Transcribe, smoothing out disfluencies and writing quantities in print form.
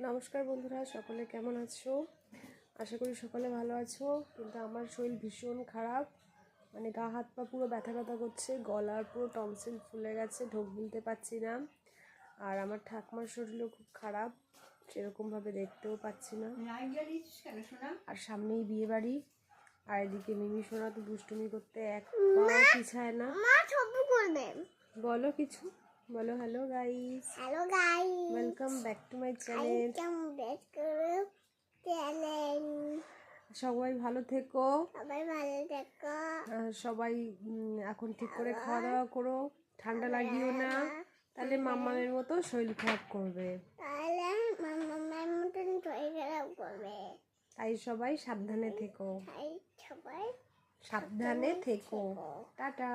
নমস্কার বন্ধুরা, সকলে কেমন আছো? আশা করি সকলে ভালো আছো। কিন্তু আমার শরীর ভীষণ খারাপ, মানে গা হাত পা পুরো ব্যথা ব্যথা করছে, গলার পুরো টনসিল ফুলে গেছে, ঢোক গিলতে পারছি না। আর আমার ঠাকুমার শরীরও খুব খারাপ, সেরকমভাবে দেখতেও পাচ্ছি না। আর সামনেই বিয়ে বাড়ি, আর এদিকে মিমি সোনা তো দুষ্টুমি করতে এক পাও পিছায় না। বলো কিছু, বলো। Hello guys, welcome back to my channel. সবাই ভালো থেকো, সবাই এখন ঠিক করে খাওয়া দাওয়া করো, ঠান্ডা লাগিও না, তাহলে মাম্মামের মতো শরীর খারাপ করবে। তাই সবাই সাবধানে থেকো, টাটা।